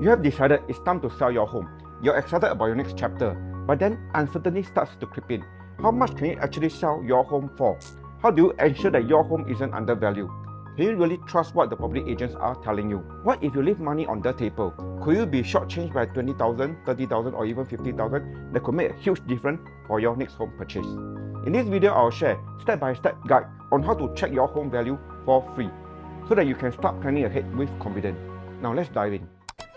You have decided it's time to sell your home. You're excited about your next chapter, but then uncertainty starts to creep in. How much can you actually sell your home for? How do you ensure that your home isn't undervalued? Can you really trust what the property agents are telling you? What if you leave money on the table? Could you be shortchanged by 20,000, 30,000 or even 50,000 that could make a huge difference for your next home purchase? In this video, I'll share step-by-step guide on how to check your home value for free so that you can start planning ahead with confidence. Now let's dive in.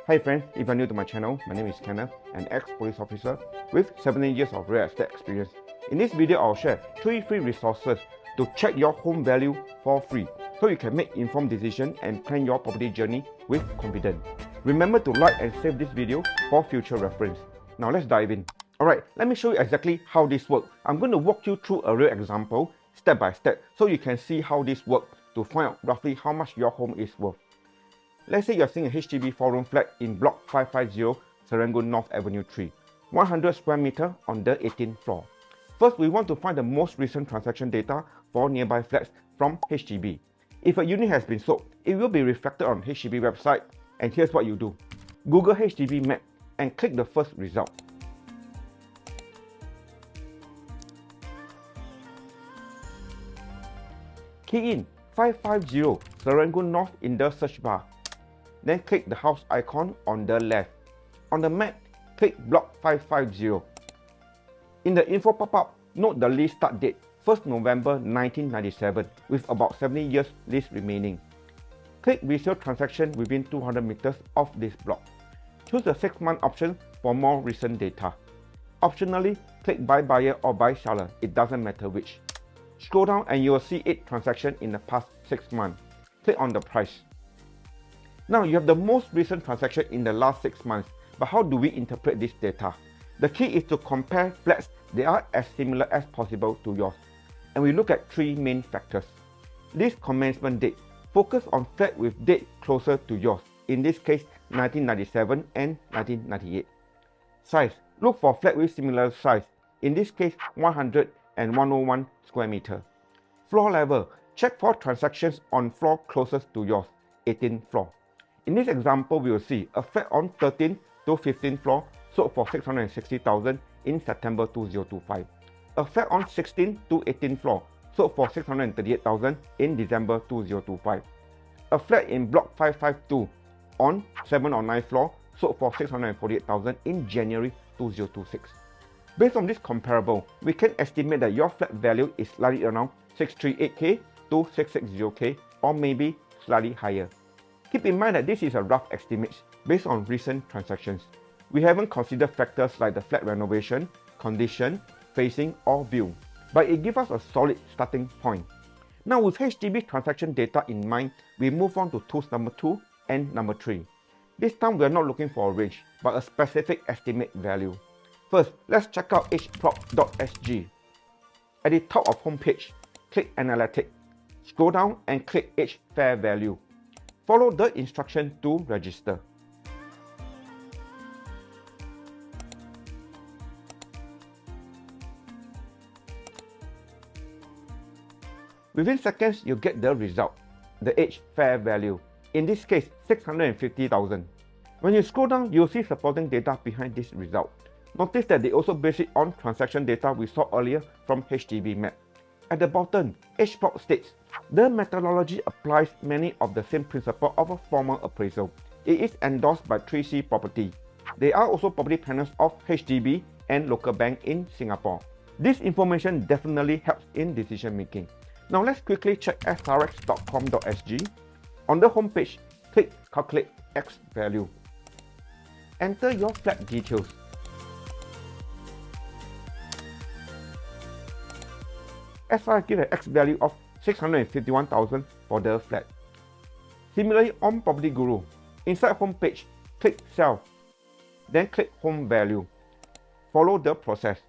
Hi friends, if you're new to my channel, my name is Kenneth, an ex-police officer with 17 years of real estate experience. In this video, I'll share 3 free resources to check your home value for free so you can make informed decisions and plan your property journey with confidence. Remember to like and save this video for future reference. Now let's dive in. Alright, let me show you exactly how this works. I'm going to walk you through a real example step by step so you can see how this works to find out roughly how much your home is worth. Let's say you're seeing a HDB 4-room flat in Block 550 Serangoon North Avenue 3, 100 square meter on the 18th floor. First, we want to find the most recent transaction data for nearby flats from HDB. If a unit has been sold, it will be reflected on HDB website, and here's what you do. Google HDB map and click the first result. Key in 550 Serangoon North in the search bar. Then click the house icon on the left. On the map, click Block 550. In the info pop-up, note the lease start date, 1st November 1997, with about 70 years lease remaining. Click Resale Transaction within 200 meters of this block. Choose the 6-month option for more recent data. Optionally, click Buy Buyer or Buy Seller, it doesn't matter which. Scroll down and you will see 8 transactions in the past 6 months. Click on the price. Now you have the most recent transaction in the last 6 months, but how do we interpret this data? The key is to compare flats that are as similar as possible to yours. And we look at 3 main factors. Lease commencement date. Focus on flat with date closer to yours, in this case 1997 and 1998. Size. Look for flat with similar size, in this case 100 and 101 square meter. Floor level. Check for transactions on floor closest to yours, 18th floor. In this example, we will see a flat on 13th to 15th floor sold for 660,000 in September 2025. A flat on 16th to 18th floor sold for 638,000 in December 2025. A flat in Block 552 on 7th or 9th floor sold for 648,000 in January 2026. Based on this comparable, we can estimate that your flat value is slightly around 638k to 660k or maybe slightly higher. Keep in mind that this is a rough estimate based on recent transactions. We haven't considered factors like the flat renovation, condition, facing or view, but it gives us a solid starting point. Now with HDB transaction data in mind, we move on to tools number 2 and number 3. This time we are not looking for a range, but a specific estimate value. First, let's check out hprop.sg. At the top of homepage, click Analytics. Scroll down and click H Fair Value. Follow the instruction to register. Within seconds, you get the result, the H Fair Value, in this case 650,000. When you scroll down, you'll see supporting data behind this result. Notice that they also base it on transaction data we saw earlier from HDB map. At the bottom, HPROP states, the methodology applies many of the same principles of a formal appraisal. It is endorsed by 3C Property. They are also property partners of HDB and local bank in Singapore. This information definitely helps in decision making. Now let's quickly check srx.com.sg. On the homepage, click Calculate X Value. Enter your flat details. SRX gives an X value of 651,000 for the flat. Similarly, on Property Guru, inside homepage, click Sell, then click Home Value. Follow the process.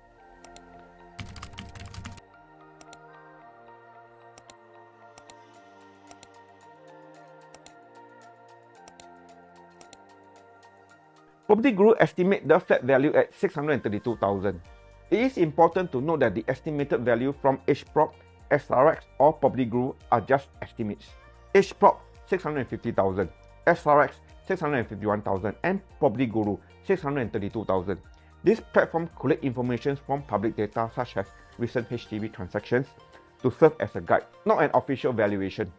Property Guru estimate the flat value at 632,000. It is important to note that the estimated value from HPROP, SRX or Property Guru are just estimates. HPROP 650,000, SRX 651,000 and Property Guru 632,000. This platform collects information from public data such as recent HDB transactions to serve as a guide, not an official valuation.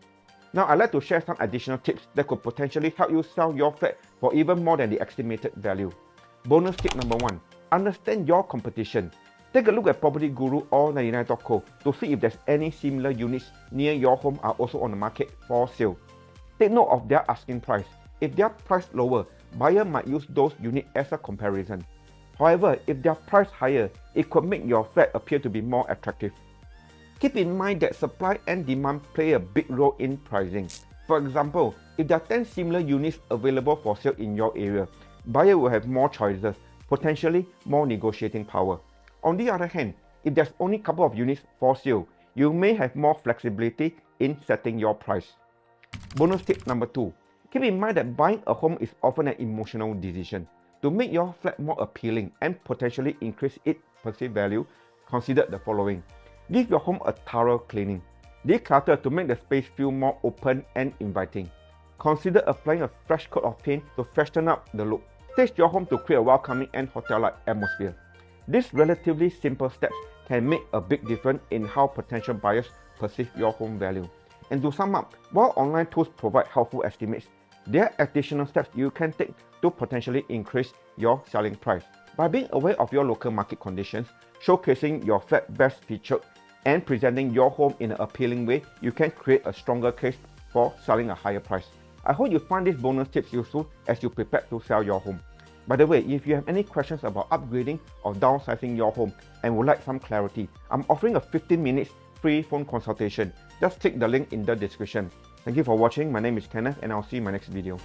Now I'd like to share some additional tips that could potentially help you sell your flat for even more than the estimated value. Bonus tip number 1. Understand your competition. Take a look at Property Guru or 99.co to see if there's any similar units near your home are also on the market for sale. Take note of their asking price. If they are priced lower, buyer might use those units as a comparison. However, if they are priced higher, it could make your flat appear to be more attractive. Keep in mind that supply and demand play a big role in pricing. For example, if there are 10 similar units available for sale in your area, buyer will have more choices, potentially more negotiating power. On the other hand, if there's only a couple of units for sale, you may have more flexibility in setting your price. Bonus tip number 2. Keep in mind that buying a home is often an emotional decision. To make your flat more appealing and potentially increase its perceived value, consider the following. Give your home a thorough cleaning. Declutter to make the space feel more open and inviting. Consider applying a fresh coat of paint to freshen up the look. Stage your home to create a welcoming and hotel-like atmosphere. These relatively simple steps can make a big difference in how potential buyers perceive your home value. And to sum up, while online tools provide helpful estimates, there are additional steps you can take to potentially increase your selling price. By being aware of your local market conditions, showcasing your flat best featured, and presenting your home in an appealing way, you can create a stronger case for selling a higher price. I hope you find these bonus tips useful as you prepare to sell your home. By the way, if you have any questions about upgrading or downsizing your home and would like some clarity, I'm offering a 15 minutes free phone consultation. Just click the link in the description. Thank you for watching. My name is Kenneth and I'll see you in my next video.